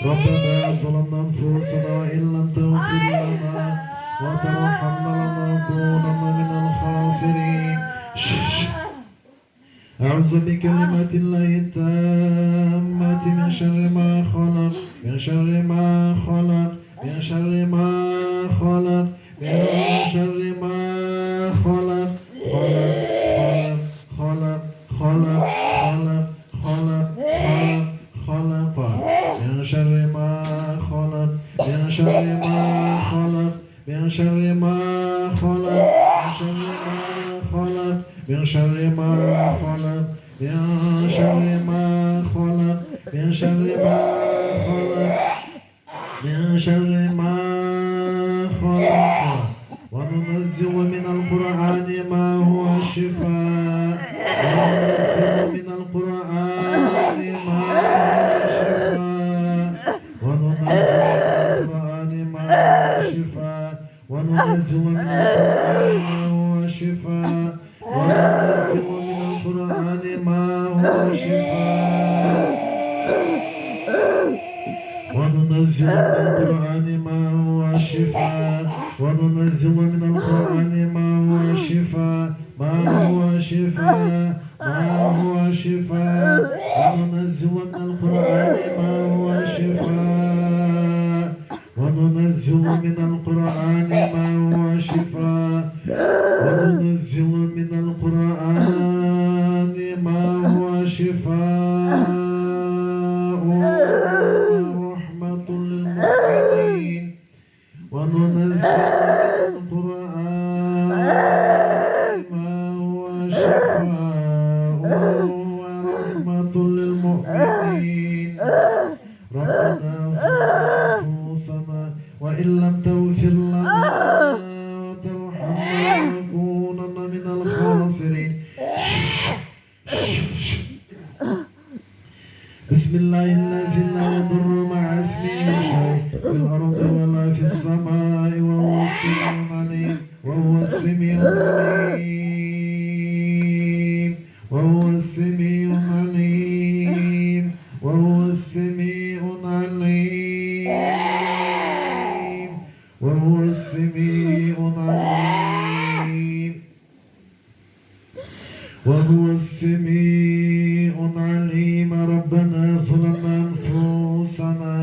ربنا ظلمنا أنفسنا وإن لم تغفر لنا وترحمنا لنكونن من الخاسرين. أعوذ بكلمات الله التامة من شر ما خلق، من شر ما خلق، من شر ما خلق، من شر ما خلق، خلق خلق خلق خلق خلق خلق خلق، من شر ما خلق، من شر ما خلق، من شر ما خلق، من شر ما خلق، من شر ما خلق، من شر ما خلق، من شر ما خلق. وننزل من القرآن ما هو شفاء، وننزل من القرآن ما هو شفاء، وننزل من القرآن ما هو شفاء، وننزل من القرآن ما هو شفاء، وننزل من القرآن ما هو شفاء، وننزل من القرآن ما هو شفاء، وننزل من القرآن ما هو شفاء، ما هو شفاء، ما هو شفاء، وننزل من القرآن ما هو شفاء، وننزل من القرآن ما هو شفاء، وننزل من القرآن ما هو شفاء ورحمة للمؤمنين، وننزل من القرآن ما هو شفاء ورحمة للمؤمنين. ربنا ظلمنا أنفسنا وإن لم تغفر لنا وترحمنا لنكونن من الخاسرين. بسم الله الذي لا يضر مع اسمه شيء في الأرض ولا في السماء وهو السميع العليم، وهو السميع العليم، وهو السميع العليم، وهو السميع العليم، وهو السميع العليم، وهو السميع العليم. ربنا ظلمنا أنفسنا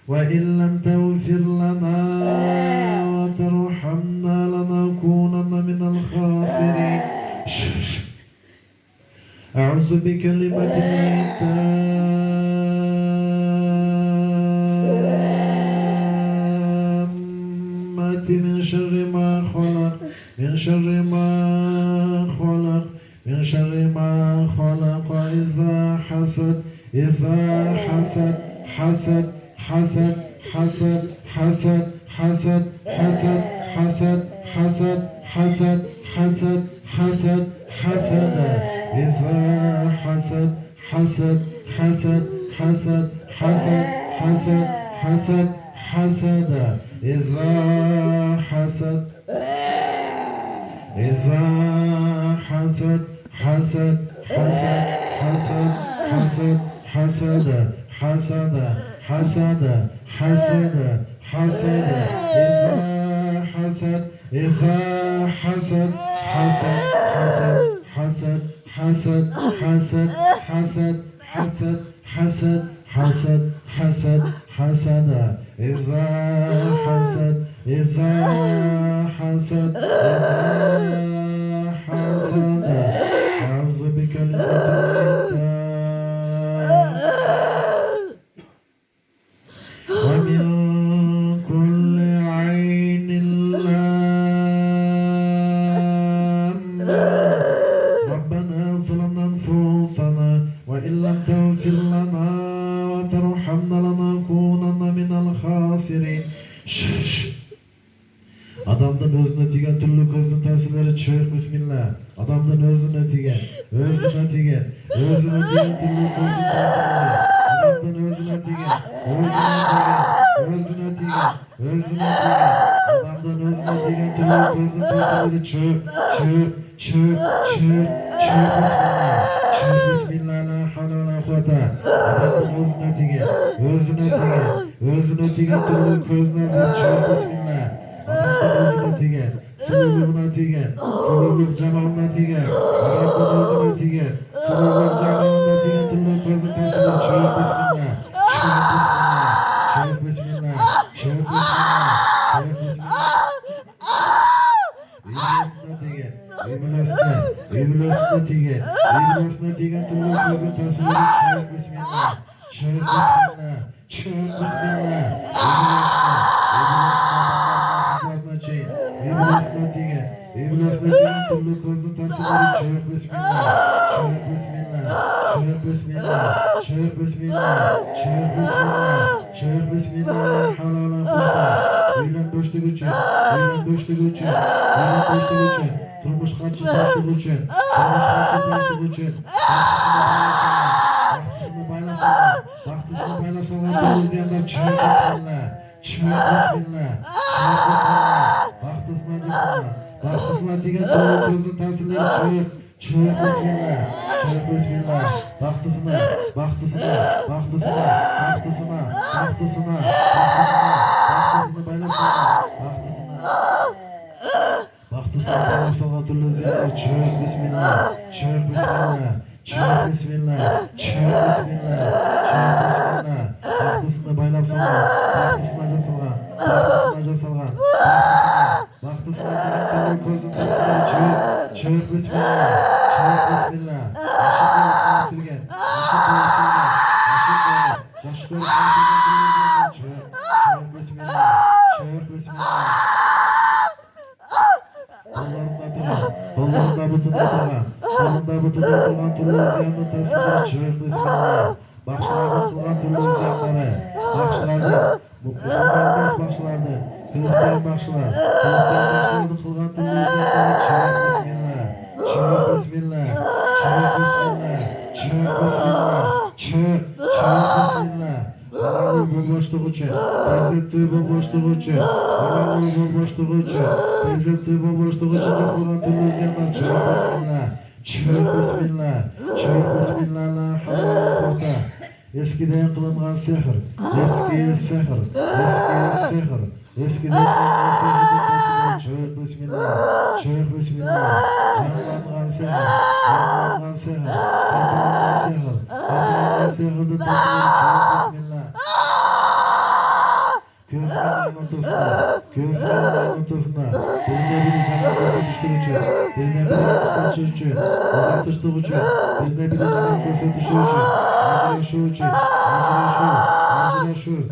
وإن لم تغفر لنا وترحمنا لنكونن من الخاسرين. أعوذ بكلمات الله التامة من شر ما خلق، من شر ما خلق، من شر ما خلق. إذا حسد، إذا حسد، حسد حسد حسد حسد حسد حسد حسد حسد حسد حسد حسد حسد. إذا حسد، حسد حسد حسد حسد حسد حسد حسد. إذا حسد، إذا حسد، حسد حسد حسد حسد حسد حسد حسد حسد حسد. إذا حسد، إذا حسد، حسد حسد حسد حسد حسد حسد حسد حسد حسد حسد حسد. إذا حسد، إذا حسد، إذا حسد. أعوذ بكلمات الله ومن كل عين لامة. ربنا ظلمنا أنفسنا وإن لم تغفر لنا وترحمنا لنكونن من الخاسرين. Adamdan özüne tigen türlü közün tesirleri çık. Bismillah. Adamdan özüne tigen, özüne tigen, özüne tigen türlü közün tesirleri. Adamdan özüne tigen, özüne tigen, özüne tigen, özüne tigen. Adamdan özüne tigen türlü közün tesirleri çık, çık, çık, çık, çık. Bismillah. Çık. Bismillah. La havle ve la kuvvete. Adamdan özüne tigen, özüne tigen. özüne tegen türlü göz nazar çık bismillah. Adamdan özüne tegen, sınırlığına tegen, sınırlık cemalına tegen, adamdan özüne tegen, sınırlık cemalına tegen türlü gözün tasiri çık bismillah. Çık bismillah, çık bismillah, çık bismillah, çık bismillah. İblisine tegen türlü gözün tasiri çık bismillah. Çık bismillah, çık bismillah. İblisine tegen türlü gözün tasiri çık bismillah. Çık bismillah, çık bismillah, çık bismillah, çık bismillah, çık bismillah. La havle ve la kuvvete. Öyle boşluk için, öyle boşluk için, öyle boşluk için. Turmuş kaçı boşluk için, turmuş kaçı boşluk için. Bahtısını baylasana, bahtısını baylasana. Tüm ziyanlar çık bismillah, çık bismillah, çık bismillah. Bahtısını acısına, bahtısına tegen türlü gözün tasirleri çık. Çık bismillah, çık bismillah. Bahtısına, bahtısına, bahtısına, bahtısına, bahtısına, bahtısına, bahtısını baylasana, bahtısına. Bahtısına baylasana türlü ziyanlar çık bismillah, çık bismillah, çık bismillah, çık bismillah, çık bismillah. Bahtısını baylasana, bahtısına acasana, bahtısına acasana, bahtısına, bahtısına tegen türlü gözün tasirleri çık. Çık bismillah, çık bismillah. Aşık olup kaybettirgen, aşık olup kaybettirgen, çık bismillah, çık bismillah. Kollarında bıtında tırgan türlü ziyanlı tasirleri çık bismillah. Bakışlardan kılgan türlü ziyanları, bakışlardan, Müslüman bakışlardan, Hristiyan bakışlardan kılgan türlü ziyanları çık bismillah. Çık bismillah, çık bismillah, çık bismillah, çık bismillah. Halalı bomboşluğu için, prezentli bomboşluğu için, halalı bomboşluğu için, prezentli bomboşluğu için kasılan türlü ziyanlar çık bismillah, çık bismillah, çık bismillah. La havle ve la kuvvete. Eskiden kılıngan sihir, eskiden kılıngan sihirden tasirleri çık bismillah, çık bismillah. Canlangan sihir, kırpılangan sihirden tasirleri çık bismillah. Gözlerinin ortasına, birine biri canı korsatıştığı için, birine biri kısaçı için, uzatıştığı için, birine biri canı korsatıştığı için, acıraşı için, talak için,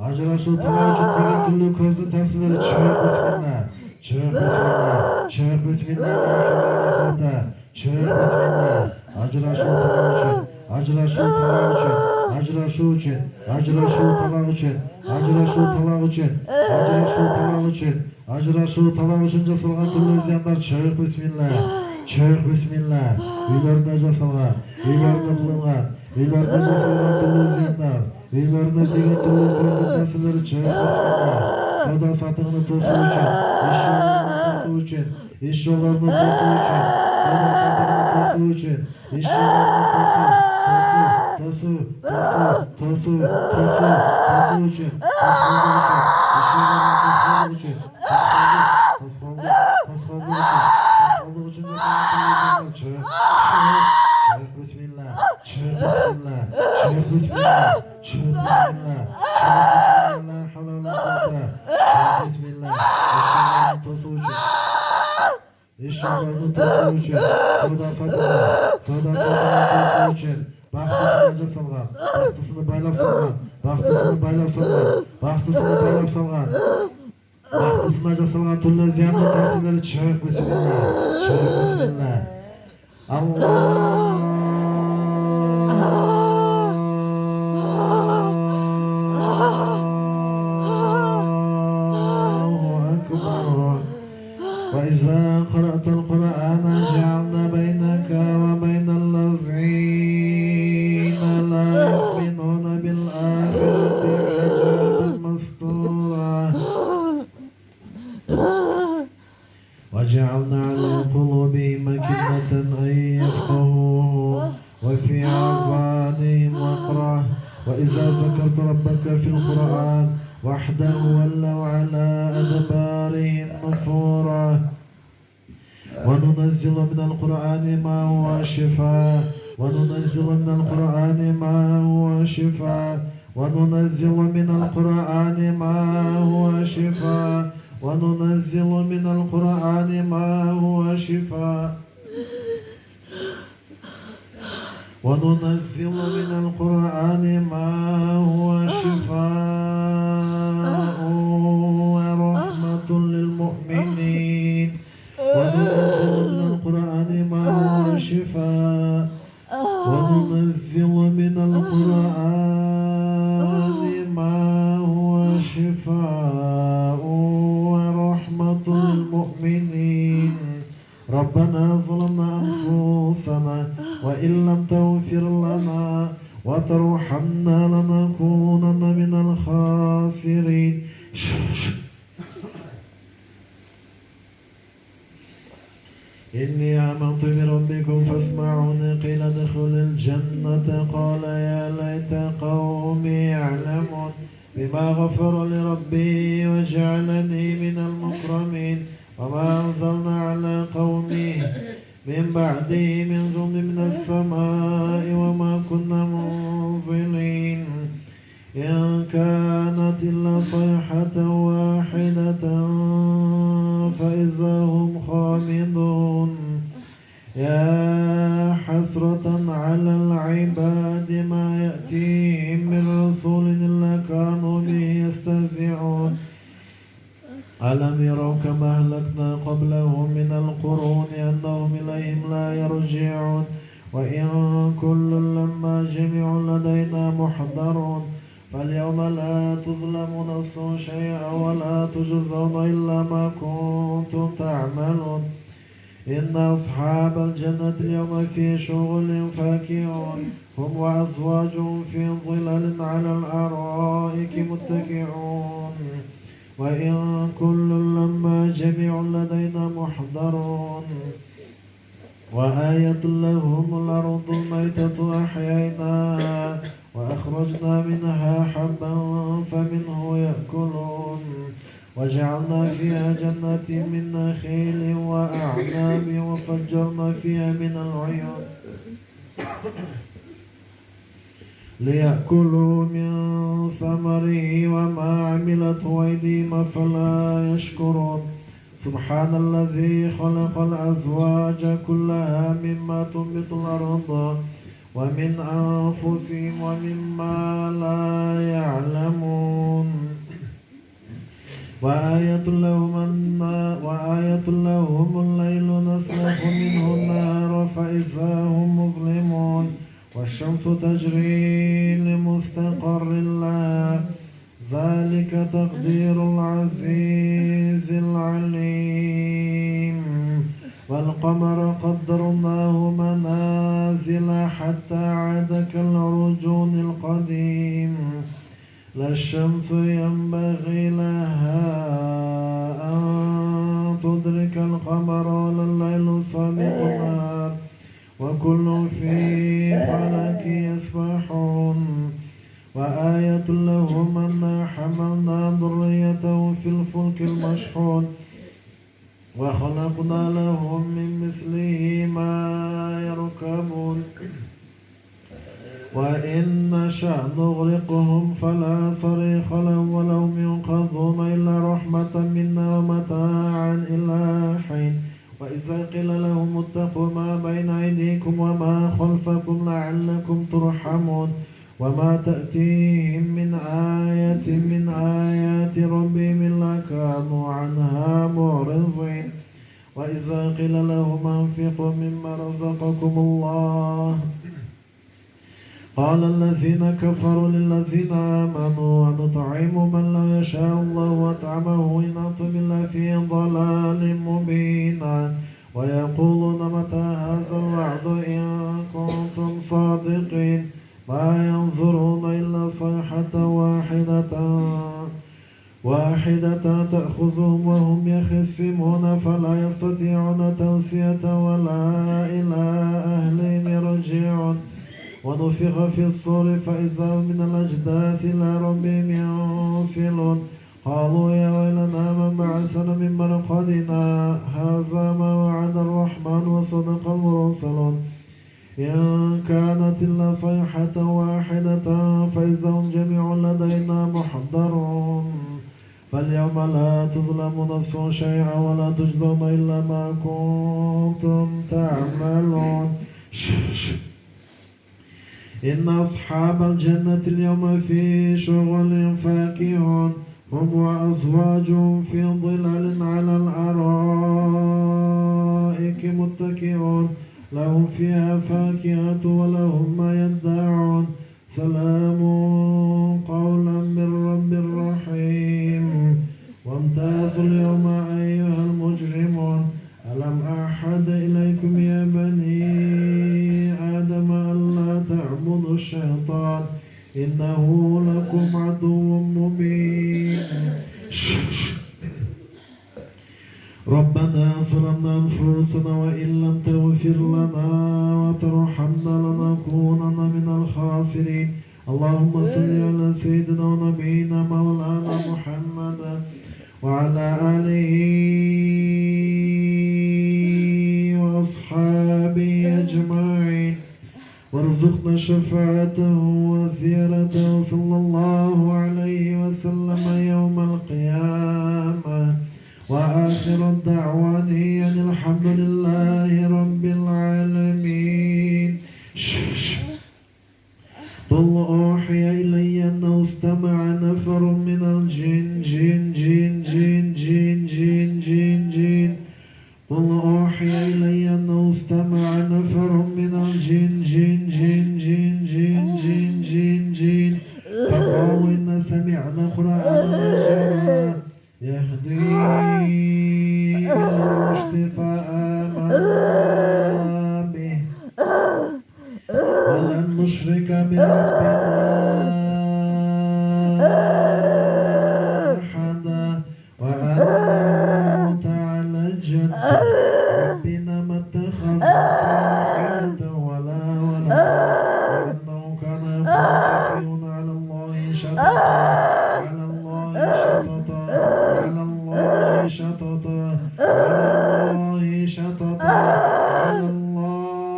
Acıraşı talak için tegen türlü közün tasirleri çık bismillah. Çık bismillah, çık bismillah. La havle ve la kuvvete. Çık bismillah. Acıraşı talak için, acıraşı talak için, acıraşı için, acıraşı talak için, acıraşı talak için, acıraşı talak için, acıraşı talak için jasılgan türlü ziyanlar çık bismillah. Çık bismillah. Uylarına jasılgan, uylarına kılıngan, uylarına jasılgan türlü ziyanlar, uylarına tegen türlü gözün tasirleri çık bismillah. Soda satığını tosu için, iş yollarını tosu için, iş yollarını tosu için, soda satığını tosu için, iş yollarını tosu için, toskaldığı için, iş yollarını toskaldığı için, toskaldığı için de sana çık bismillah, çık bismillah, çık bismillah, çık bismillah, çık bismillah. La havle ve la kuvvete. Çık bismillah. Eşyalarını tosu için, eşyalarını tosu için, soda satığını tosu için, bahtısını aca salgan, bahtısını baylap salgan, bahtısını baylap salgan, bahtısını baylap salgan, bahtısını aca salgan türlü ziyanlı tasirleri çık bismillah, çık bismillah. Allah. وإذا قرأت القرآن جعلنا بين وإذا ذكرت ربك في القرآن وحده ولوا على أدبارهم نفورا. وننزل من القرآن ما هو شفاء وننزل من القرآن ما هو شفاء وننزل من القرآن ما هو شفاء وننزل من القرآن ما هو شفاء وننزل من القرآن ما هو شفاء ورحمة للمؤمنين وننزل من القرآن ما هو شفاء وننزل من القرآن ما هو شفاء ورحمة للمؤمنين. ربنا ظلمنا أنفسنا وإن لم تغفر لنا وترحمنا لنكونن من الخاسرين. إني آمنت بربكم فاسمعوني. قيل ادخل الجنة قال يا ليت قومي يعلمون بما غفر لربي وجعلني من المكرمين. وما أنزلنا على قومه من بعده من جند من السماء وما كنا منزلين إن كانت إلا صيحة واحدة فإذا هم خامدون. يا حسرة على العباد ما يأتيهم من رسول إلا كانوا به يستهزئون. ألم يروا كما أهلكنا قبلهم من القرون أنهم إليهم لا يرجعون. وإن كل لما جميع لدينا محضرون. فاليوم لا تظلم نفس شيئا ولا تجزون إلا ما كنتم تعملون. إن أصحاب الجنة اليوم في شغل فاكهون هم وأزواجهم في ظلال على الأرائك متكئون. وإن كل لما جميع لدينا محضرون. وآية لهم الأرض الميتة أحييناها وأخرجنا منها حبا فمنه يأكلون. وجعلنا فيها جنات من نخيل وأعناب وفجرنا فيها من العيون ليأكلوا من ثمره وما عملته أيديهم أفلا يشكرون. سبحان الذي خلق الأزواج كلها مما تنبت الأرض ومن أنفسهم ومما لا يعلمون. وآية لهم الليل نسلخ منه النهار فإذا هم مظلمون. والشمس تجري لمستقر لها ذلك تقدير العزيز العليم. والقمر قدرناه منازل حتى عاد كالعرجون القديم. لا الشمس ينبغي لها أن تدرك القمر ولا الليل سابق النهار وكل في فلك يسبحون. وآية لهم أنا حملنا ذريته في الفلك المشحون وخلقنا لهم من مثله ما يركبون. وإن نشأ نغرقهم فلا صريخ لهم ولهم ينقذون إلا رحمة منا ومتاعا إلى حين. وإذا قيل لهم اتقوا ما بين أيديكم وما خلفكم لعلكم ترحمون. وما تأتيهم من آية من آيات ربهم إلا كانوا عنها معرضين. وإذا قيل لهم أنفقوا مما رزقكم الله قال الذين كفروا للذين آمنوا ونطعم من لو يشاء الله وأطعمه إن أنتم إلا في ضلال مبين. ويقولون متى هذا الوعد إن كنتم صادقين. ما ينظرون إلا صيحة واحدة تأخذهم وهم يخصمون فلا يستطيعون توصية ولا إلى أهلهم يرجعون. ونفخ في الصور فإذا من الأجداث إلى ربهم ينسلون قالوا يا ويلنا من بعثنا من مرقدنا هذا ما وعد الرحمن وصدق المرسلون إن كانت إلا صيحة واحدة فإذا هم جميع لدينا محضرون فاليوم لا تظلم نفس شيئا ولا تجزون إلا ما كنتم تعملون إن أصحاب الجنة اليوم في شغل فاكهون هم وأزواجهم في ظلال على الأرائك متكئون لهم فيها فاكهة ولهم ما يدعون سلام قولا من رب رحيم وامتازوا اليوم أيها المجرمون ألم أعهد إليكم يا بني آدم ألا تعبدوا الشيطان إنه لكم عدو مبين ربنا ظلمنا أنفسنا وإن لم تغفر لنا وترحمنا لنكونن من الخاسرين اللهم صل على سيدنا ونبينا مولانا محمد وعلى آله وأصحابه أجمعين وارزقنا شفاعته وزيارته صلى الله عليه وسلم يوم القيامة وآخر الدعوان أن الحمد لله رب العالمين قل أوحي إلي أنه استمع نفر من الجن جن قل أوحي إلي أنه استمع نفر من الجن جن فقالوا إن سمعنا قرآنا عجبا يهدي إلى الرشد فآمنا به ولن نشرك بربنا أحدا وأنه تعالى الجد ربنا ما اتخذ صاحبة ولا ولدا وأنه كان يقول سفيهنا على الله شططا على الله شططا على الله شططا على الله شططا على الله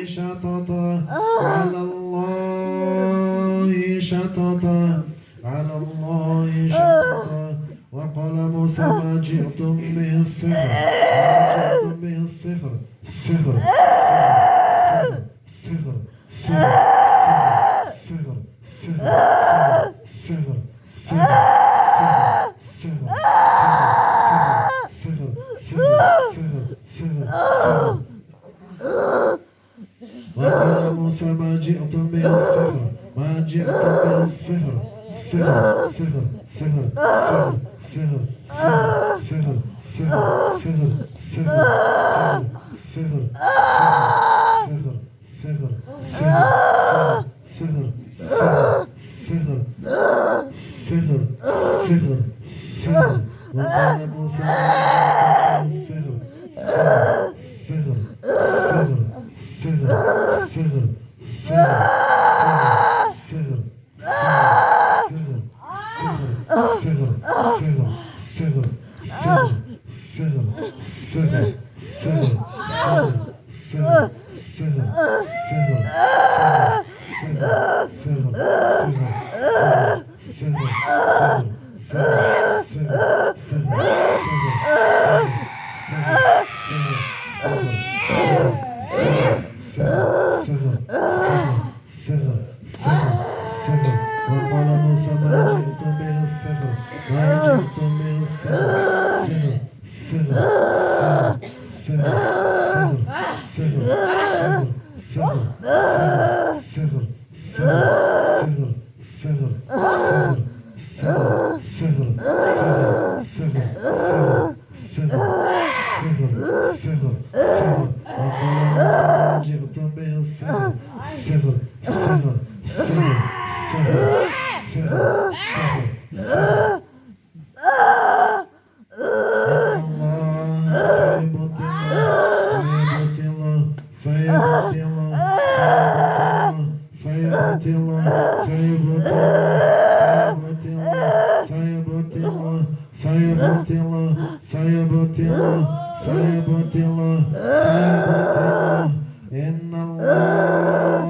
شططا على الله شططا على الله شططا وقال موسى ما جئتم به السحر السحر وقال موسى ما جئتم به السحر وقال موسى ما جئتم به السحر سيبطل سيبطله إن الله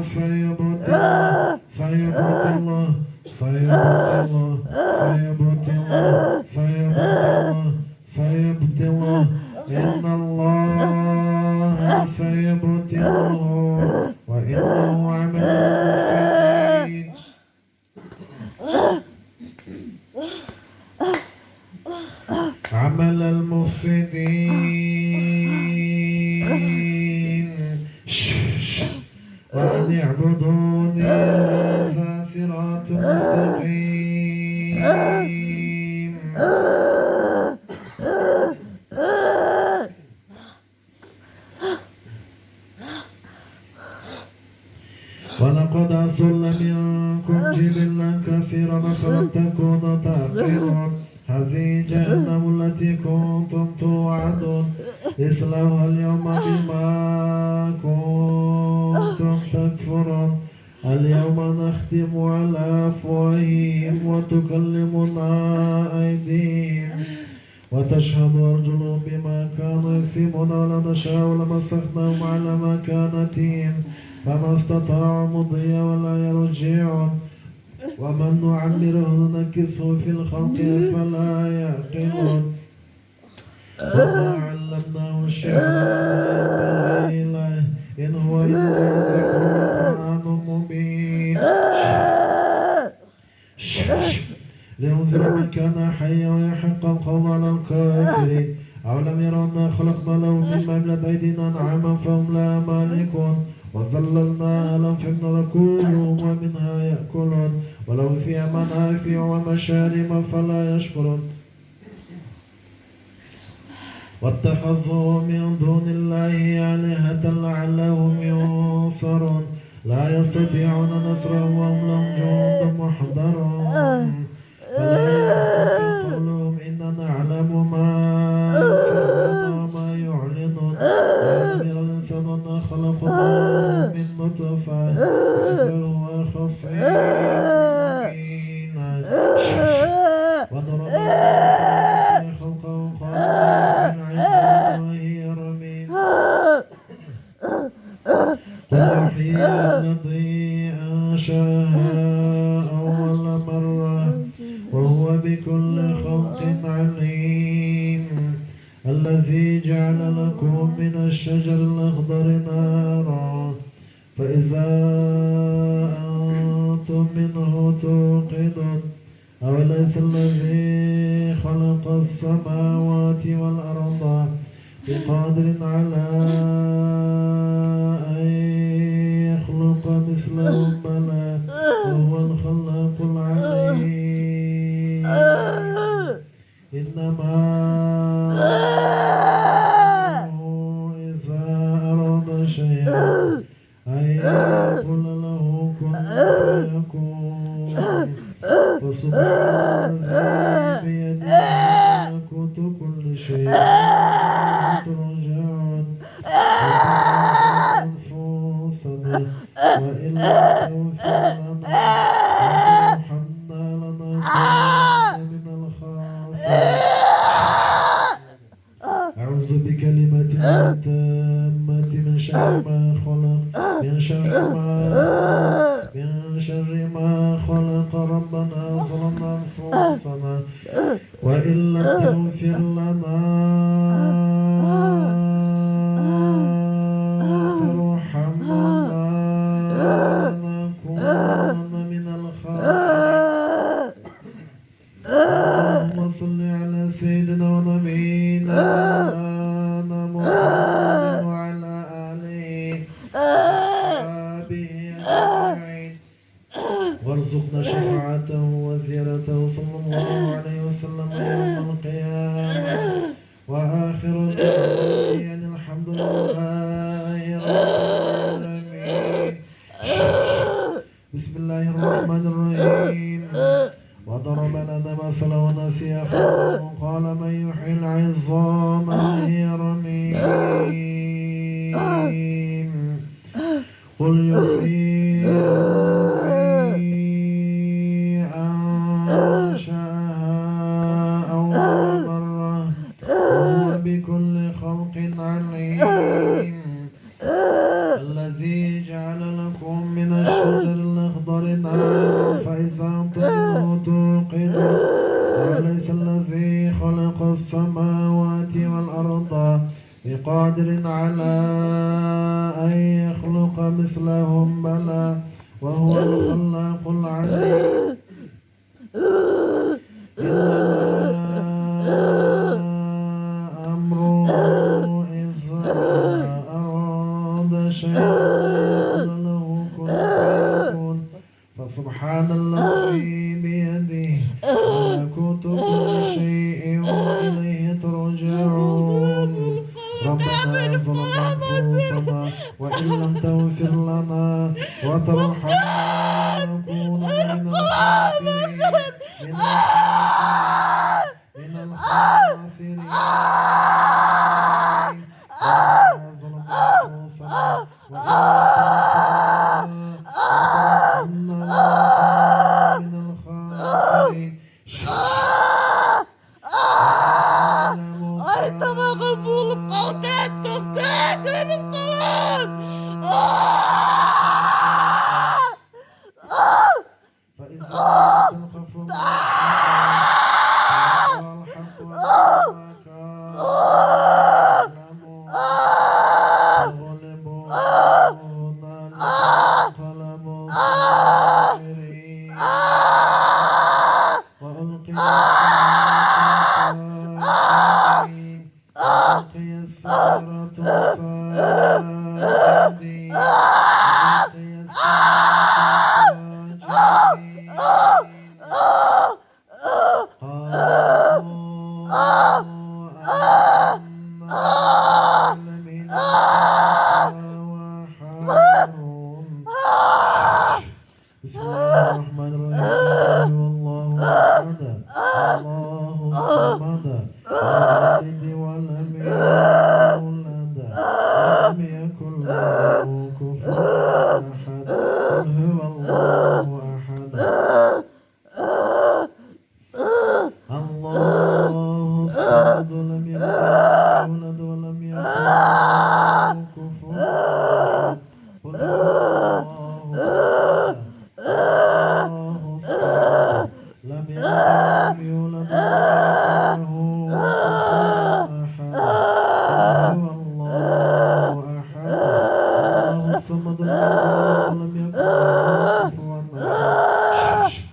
سيبطله سيبطله سيبطله سيبطله سيبطله سيبطله إن الله سيبطله وإنه عمل المفسدين عمل المفسدين وأن اعبدوني هذا صراط مستقيم ولقد أضل منكم جبلا كثيرا فلم تكونوا تعقلون هذه جهنم التي كنتم توعدون اصلوها اليوم بما كنتم تكفرون اليوم نختم على أفواههم وتكلمنا أيديهم وتشهد أرجلهم بما كانوا يكسبون ولا نشاء لمسخناهم على مكانتهم فما استطاعوا مضيا ولا يرجعون ومن نعمره ننكسه في الخلق فلا يعقلون وما علمناه الشعر إن هو إلا ذكر وقرآن مبين لينذر من كان حيا ويحق القول على الكافرين أولم يروا أنا خلقنا لهم مما عملت أيدينا أنعاما فهم لا مالكون وظللنا لهم فمن كلهم ومنها يأكلون ولهم فيها منافع ومشارب فلا يشكرون واتخذوا من دون الله آلهة لعلهم ينصرون لا يستطيعون نصرهم وهم لهم جند محضرون فلا يحزنك قولهم إننا نعلم ما يسرون وما يعلنون ألم ير الإنسان أنا خلقناه من نطفة إذا هو خصيم مبين وضرب الله خلقه قال العزة وهي رميم قل يحيي الذي أنشأها أول مرة وهو بكل خلق عليم الذي جعل لكم من الشجر الأخضر نارا فإذا أنتم منه توقدون أوليس الذي خلق السماوات والأرض بقادر على أن يخلق مثلهم بلى وهو الخلاق العليم إنما إذا أراد شيئا أن يقول له كن فيكون فسبحان الذي بيده ملكوت كل شيء ترجعون أنفسنا وإن لم تغفر لنا وترحمنا لنكونن من الخاسرين أعوذ بكلمات التامة من شر ما خلق من شر ما خلق ربنا ظلمنا أنفسنا وإن لم تغفر لنا وترحمنا لنكونن من الخاسرين اللهم صل على سيدنا ونبينا محمد وعلى آله وصحبه أجمعين وارزقنا شفاعته وزيارته صلى الله عليه وسلم يوم القيامة وآخر الدعوة الحمد لله رب العالمين. بسم الله الرحمن الرحيم. وضرب لنا مثلا ونسي خلقه قال من يحيي العظام وهي رميم قل يحيي الذي أنشأها أول مرة وهو بكل خلق عليم الذي جعل لكم من الشجر الأخضر نارا فإذا أنتم منه توقدون أوليس الذي خلق السماوات والأرض بقادر على أن يخلق مثلهم بلى وهو الخلاق العليم إنما أمره إذا أراد شيئا يقول له كن فيكون فسبحان الذي بيده ملكوت كل شيء وإليه ترجعون ربنا ظلمنا أنفسنا وإن لم تغفر لنا وترحمنا لنكون من الخاسرين من الخاسرين ربنا ظلمنا أنفسنا وإن لم تغفر لنا وترحمنا لنكون من الخاسرين أنت مقبول بقوتك تفتاد من القلب فإذا تلقى الحق وما كانوا تغلبون انقلبوا صاغرين وألقي السحرة ساجدين بسم الله الرحمن الرحيم والله أحد الله الصمد لم يلد ولم يولد ولم يكن له كفوا أحد قل هو الله أحد الله الصمد لم يلد ولم يولد ولم يكن له كفوا أحد قل هو الله أحد الله الصمد لم يلد ولم يولد ولم يكن له كفوا أحد هو الله أحد الله الصمد لم يلد ولم يكن له كفوا أحد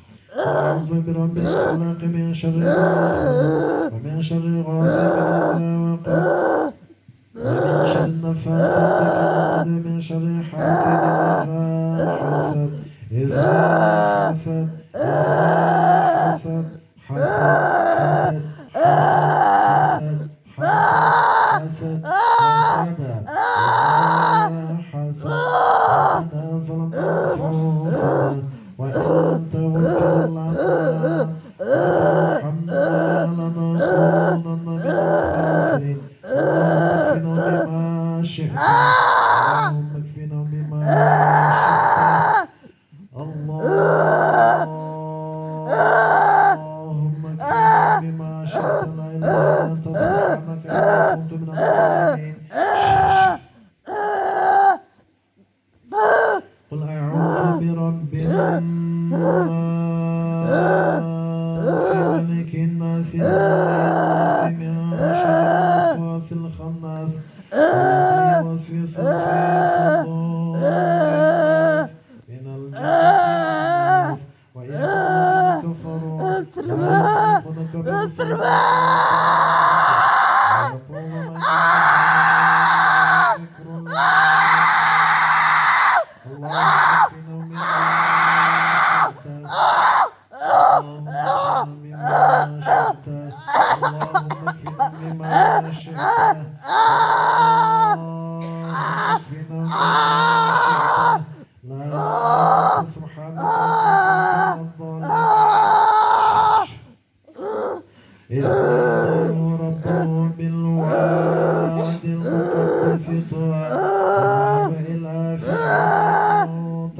أعوذ برب الفلق من شر ما خلق ومن شر غاسق إذا وقب ومن شر النفاثات في العقد من شر حاسد إذا حسد ربنا ظلمنا أنفسنا وإن لم تغفر لنا وترحمنا لنكونن من الخاسرين اللهم اكفنا بما شئت اللهم اكفنا بما شئت اللهم اكفنا بما شئت لا إله إلا أنت سبحانك إني كنت من الظالمين قل أعوذ برب الناس ملك الناس الناس من شر الوسواس الخناس الذي يوسوس في صدور الناس من الجنة وإن الذين كفروا لا يسبقونك بالصلاة ويقولون ذكر الله اللهم اكفنا بما شئت اللهم اكفنا بما شئت لا إله سبحانك أنت الظالمين اسمه ربه بالواد المقدس طوى فذهب إلى فرعون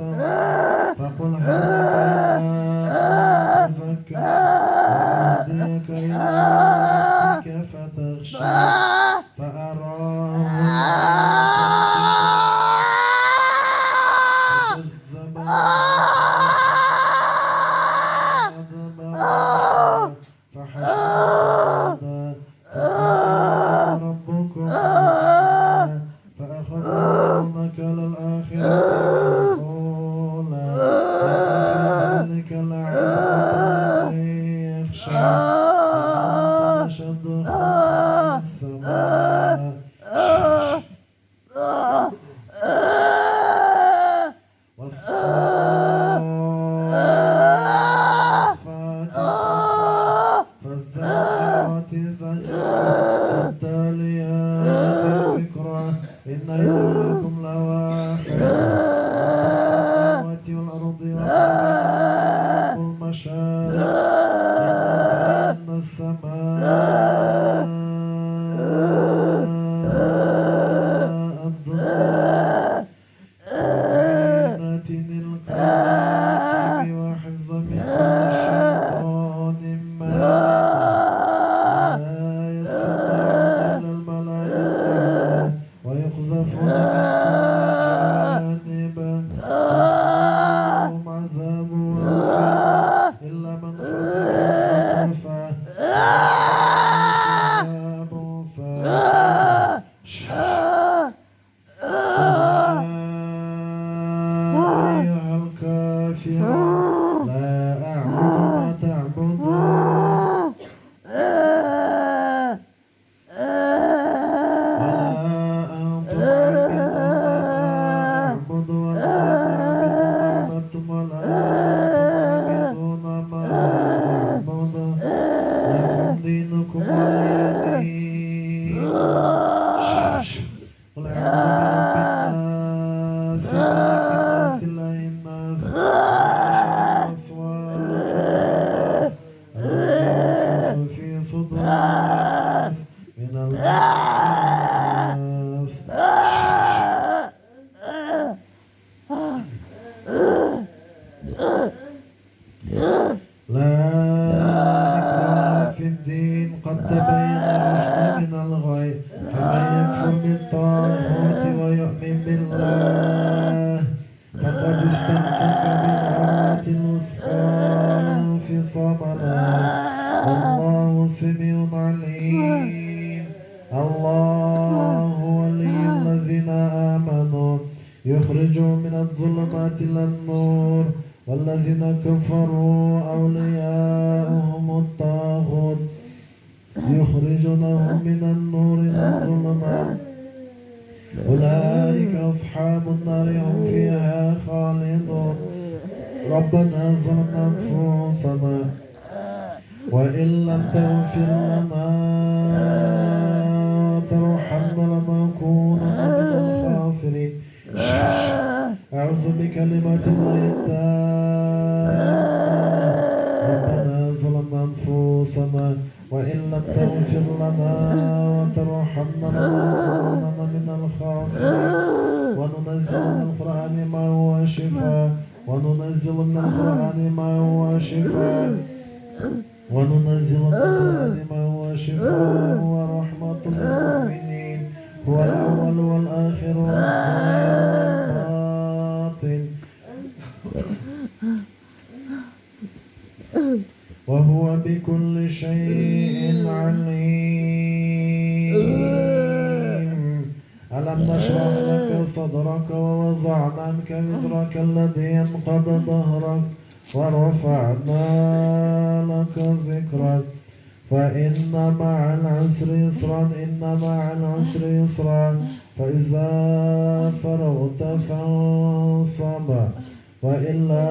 فقل هل تزكى وأهديك إلى ربك فتخشى فأراه إن إلهكم لواحد رب السماوات والأرض وما بينهما رب المشارق إنا زينا السماء الدنيا بزينة الكواكب وحفظا من كل شيطان مارد لا يسمعون إلى الملأ الأعلى ويقذفون من كل جانب ولهم عذاب واسع إلا من خطف خطفا شهاب ساقط أيها الكافرون لا أعبد ما تعبدون ولا أنتم عابدون ما أعبد ولا عبدتم ولا أنتم عابدون ما أعبد لكم دينكم ولي دين قل أعوذ برب الناس ملك الناس إله الناس من شر الوسواس الخناس الذي يوسوس في صدور الناس من الناس لا إكراه في الدين قد تبين الرشد من الغي فمن يكفر بالطاغوت ويؤمن بالله فقد استمسك بالعروة الوثقى لا انفصام لها والله سميع عليم الله ولي الذين آمنوا يخرجهم من الظلمات إلى النور والذين كفروا أولياؤهم الطاغوت يخرجونهم من النور إلى الظلمات أولئك أصحاب النار هم فيها خالدون ربنا ظلمنا أنفسنا وإن لم تغفر لنا وترحمنا لنكونن من الخاسرين أعوذ بكلمات الله التامة ربنا ظلمنا أنفسنا وإن لم تغفر لنا وترحمنا لنكونن من الخاسرين وننزل من القرآن ما هو شفاء وننزل من القرآن ما هو شفاء وننزل من القرآن ما هو شفاء ورحمة للمؤمنين هو الأول والآخر والظاهر والباطن وهو بكل شيء عليم ألم نشرح لك صدرك ووضعنا عنك وزرك الذي انقض ظهرك ورفعنا لك ذكرك فإن مع العسر يسرا إن مع العسر يسرا فإذا فرغت فانصب وإلى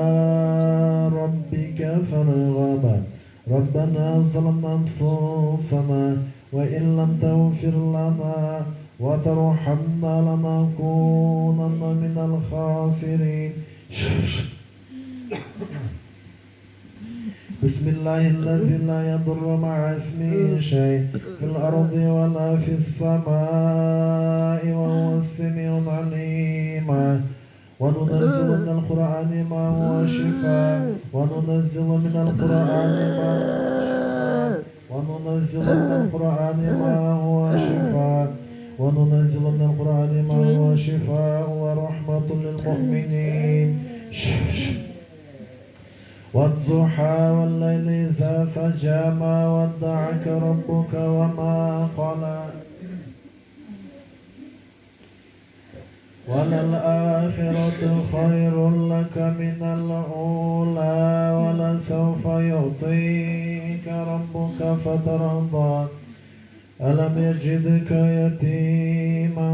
ربك فارغب ربنا ظلمنا أنفسنا وإن لم تغفر لنا وترحمنا لنكونن من الخاسرين بسم الله الذي لا يضر مع اسمه شيء في الأرض ولا في السماء وهو السميع العليم وننزل من القرآن ما هو شفاء وننزل من القرآن ما هو شفاء وننزل من القرآن ما هو شفاء ورحمة للمؤمنين والضحى والليل إذا سجى ما ودعك ربك وما قلى وللآخرة خير لك من الأولى ولسوف يعطيك ربك فترضى ألم يجدك يتيما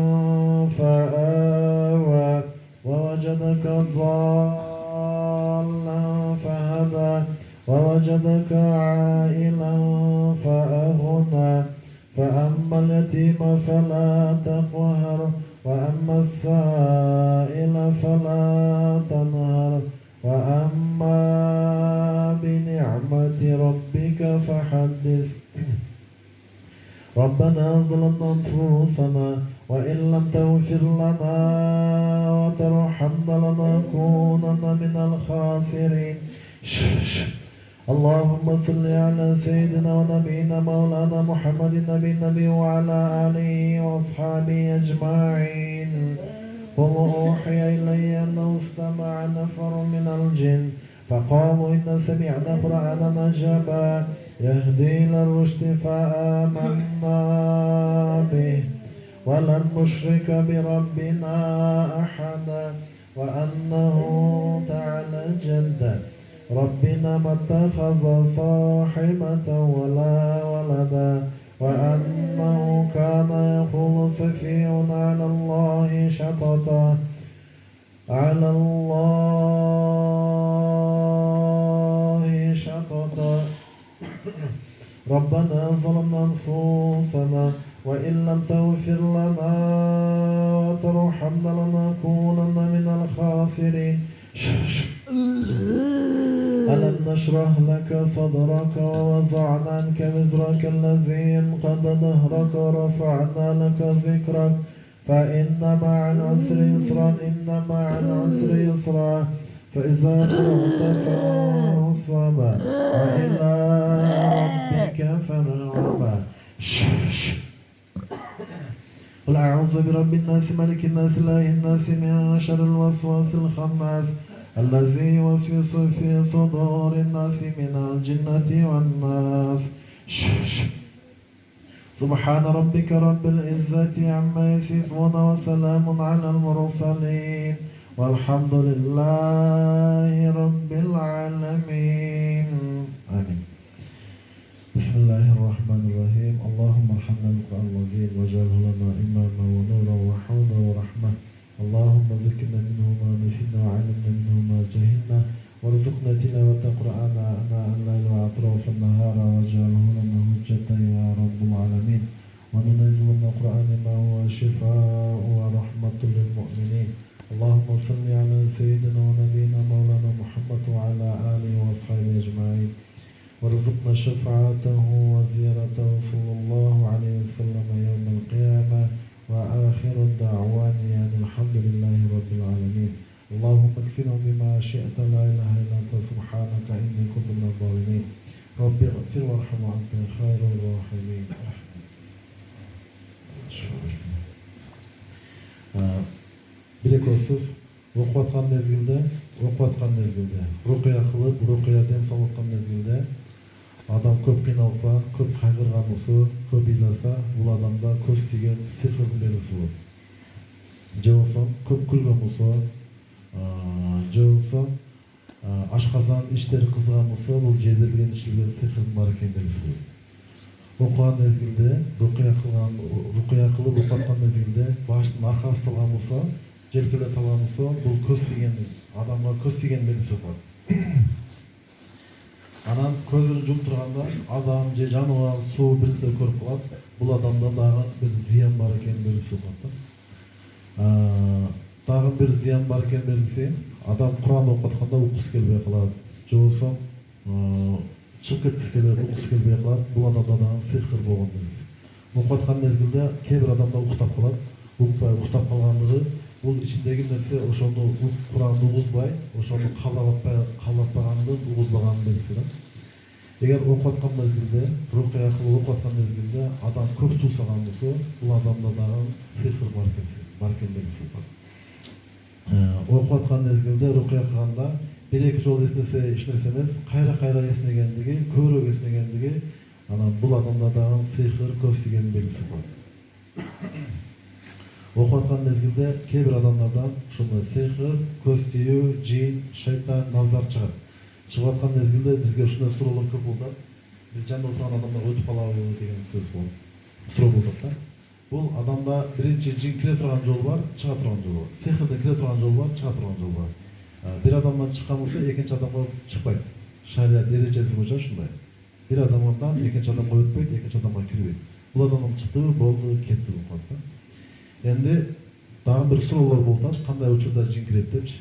فآوى ووجدك ضالا فهدى ووجدك عائلا فأغنى فأما اليتيم فلا تقهر وأما السائل فلا تنهر وأما بنعمة ربك فحدث ربنا ظلمنا أنفسنا وإن لم تغفر لنا وترحمنا لنكونن من الخاسرين. اللهم صل على سيدنا ونبينا مولانا محمد النبي وعلى آله وأصحابه أجمعين. قل أوحي إلي أنه استمع نفر من الجن فقالوا إن سمعنا قرآنا عجبا يهدي إلى الرشد فآمنا به ولن نشرك بربنا أحدا وأنه تعالى جد ربنا ما اتخذ صاحبة ولا ولدا وأنه كان يقول سفيهنا على الله شططا على الله شططا ربنا ظلمنا أنفسنا وإن لم تغفر لنا وترحمنا لنكونن من الخاسرين. ألم نشرح لك صدرك ووضعنا عنك وزرك الذي انقض ظهرك ورفعنا لك ذكرك فإن مع العسر يسرا إن مع العسر يسرا فإذا فرغت فانصب وإلى ربك فارغب. قل أعوذ برب الناس ملك الناس إله الناس من شر الوسواس الخناس الذي يوسوس في صدور الناس من الجنة والناس. سبحان ربك رب العزة عما يصفون وسلام على المرسلين والحمد لله رب العالمين. آمين. بسم الله الرحمن الرحيم. اللهم ارحمنا بالقرآن العظيم واجعله لنا إماما ونورا وحودا ورحمة. اللهم ذكرنا منه ما نسينا وعلمنا منه ما جهلنا وارزقنا تلاوة القرآن آناء الليل وأطراف النهار واجعله لنا حجة يا رب العالمين. وننزل من القرآن ما هو شفاء ورحمة للمؤمنين. اللهم صل على سيدنا ونبينا مولانا محمد وعلى آله وأصحابه أجمعين وارزقنا شفاعته وزيارته صلى الله عليه وسلم يوم القيامة وآخر الدعوان يعني الحمد لله رب العالمين. اللهم اكفنا بما شئت لا إله إلا أنت سبحانك إني كنت من الظالمين. رب اغفر وارحم وأنت خير الراحمين. Bileko'siz o'qiyotgan mezgilda ruqiya qilib, ruqiyadan so'nayotgan mezgilda adam ko'p qiynalsa, ko'p qayg'urgan bo'lsa, ko'p iylasa, bu odamda ko'z tegan sehr berisi bor. Javosan ko'p kulgan bo'lsa, javosan oshqozon ishlari qizgan bo'lsa, bu jedilgan ishilgan sehr bor ekan berisi bor. O'qigan mezgilda ruqiya qilib o'qiyotgan mezgilda boshdan orqasi talgan bo'lsa, jelkalar talgan bo'lsa, bu ko'z tegan odamga ko'z tegan berisi bor. Anan ko'zini yumib turganda odam je jonivor suv birisi ko'rib qoladi. Bu odamda dag'in bir ziyon bor ekan birisi bor. Dag'in bir ziyon bor ekan birisi, odam Qur'on o'qiyotganda o'qis kelmay qoladi. Jo'sa chiqib ketgisi keladi, o'qis kelmay qoladi. Bu odamda dag'in sehr bo'lgan birisi. O'qiyotgan mezgilda keyingi odamda uxtab qoladi. Uxtab qolganligi bu ichidagi narsa o'shanda Qur'onni o'qizbay, o'shanda qalatpaganida o'qizlagan belgisidir. Agar o'qiyotgan mezgilda, ruqiya qilib o'qiyotgan mezgilda odam ko'p suv solgan bo'lsa, bu odamda dag'in sehr bor belgisi bor. O'qiyotgan mezgilda ruqiya qilganda bir-ikki joy esnasa hech narsa emas, qayra esnaganligi, ko'rib esnaganligi, ana bu odamda dag'in sehr ko'z tegan belgisi bor. O'qiyotgan mezgilda keyingi odamlardan shunday sehr, ko'z teyu, jin, shayton, nazar chiqadi. Chiqayotgan mezgilda bizga shunday so'rovlar ko'p bo'ldi. Biz janda o'tirgan odamlar o'tib qoladi degan so'z bor. So'rov bo'ldi-da. Bu odamda birinchi jin kira turgan yo'l bor, chiqa turgan yo'l bor. Sehrda kira turgan yo'l bor, chiqa turgan yo'l bor. Bir odamdan chiqqan bo'lsa, ikkinchi odamga chiqmaydi. Shariat erejasi bo'yicha shunday. Bir odamdan ikkinchi odamga o'tmaydi, ikkinchi odamga kirmaydi. Bu odam chiqdi, bo'ldi, ketdi bu qotda. Endi дагы бир суроолор болуп атат, кандай учурда жинкирет депчи.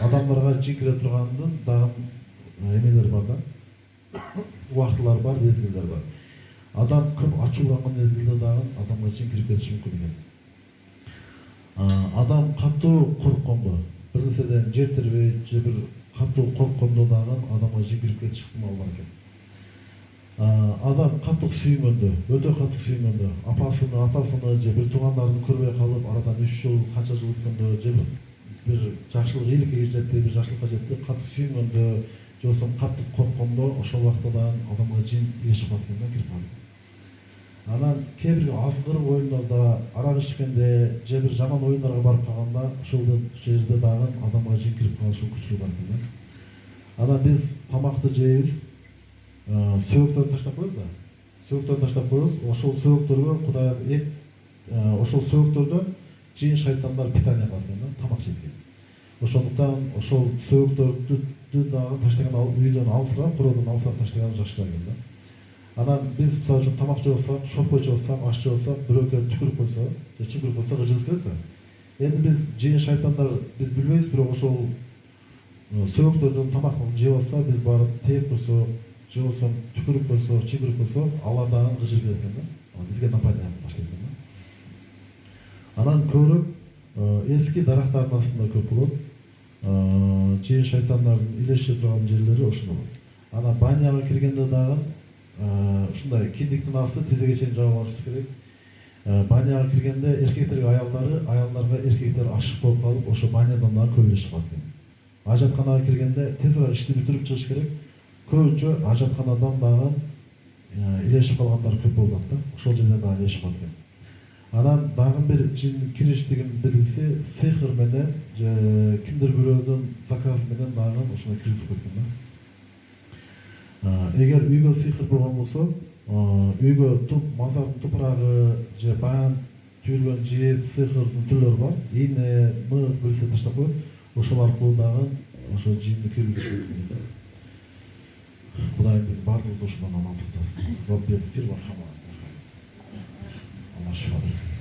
Адамдарга жинкире тургандын дагы эмелер бар да. Убактылар бар, мезгилдер бар. Адам көп ачууланган мезгилде дагы адамга жинкирип кетиши мүмкүн экен. Адам катуу корккондо, бир нерседен жер тербейт же бир катуу корккондо дагы адамга жинкирип кетиш ыктымалы бар экен. Адам катуу сүйгөндө, өтө катуу сүйгөндө, апасыны, атасыны же бир туугандарын көрбөй калып, арадан 3 жыл, канча жыл өткөндө же бир жакшылык ийгиликке жетти, бир жакшылыкка жетти, катуу сүйгөндө, же болбосо катуу корккондо, ошол убакта дагы адамга жин илешип калат экен да, кирип калат экен. Анан кээ бир азгырык оюндарда, арак ичкенде же бир жаман оюндарга барып калганда, ошол жерде дагы адамга жин кирип калыш мүмкүнчүлүгү бар экен да. Анан биз тамакты жейбиз, сөөгөктөрдү таштап коебуз да. Сөөгөктөрдү таштап коебуз. Ошол сөөгөктөргө Кудай эт, ошол сөөгөктөрдөн жин шайтандар питание кылат экен да, тамак жейт экен. Ошондуктан ошол сөөгөктөрдү дагы таштаган үйдөн алысыраак, куроодон алысыраак таштаган жакшыраак экен да. Анан биз мисалы үчүн тамак жеп алсак, шорпо жеп алсак, аш жеп алсак, бирөө келип түкүрүп койсо, же чыңкырып койсо ыжыбыз келет да. Эми биз жин шайтандар биз билбейбиз, бирок ошол сөөгөктөрдөн тамакты жеп алса, биз барып тээп койсок, же болбосо түкүрүп койсок, чыңкырып койсок, алар дагы ыжыр келет экен да. Бизге нападение баштайт экен да. Анан көрүп эски дарактардын астында көп болот. Жин шайтандардын илешип турган жерлери ошондо болот. Анан баняга киргенде дагы ушундай киндиктин асты тизеге чейин жаап алышыбыз керек. Баняга киргенде эркектерге аялдарга эркектер ашык болуп калып, ошо банядан дагы көп илешип калат экен. Ажатканага киргенде тезирээк ишти бүтүрүп чыгыш керек. Көбүнчө ажатканадан дагы илешип калгандар көп болуп атат да. Ошол жерден дагы илешип калат экен. Анан дагы бир жин кириштигин белгиси сыйкыр менен же кимдир бирөөдүн заказы менен дагы ушуна киргизип кеткен да. Эгер үйгө сыйкыр болгон болсо, үйгө мазардын тупурагы же баян түйүлгөн жип, сыйкырдын түрлөрү бар. Ийне, мык билсе таштап коет. Ошол аркылуу дагы ошо жинди киргизиш мүмкүн. Кудайым биз бардыгыбызды ушундан аман сактасын. Алла шифа берсин.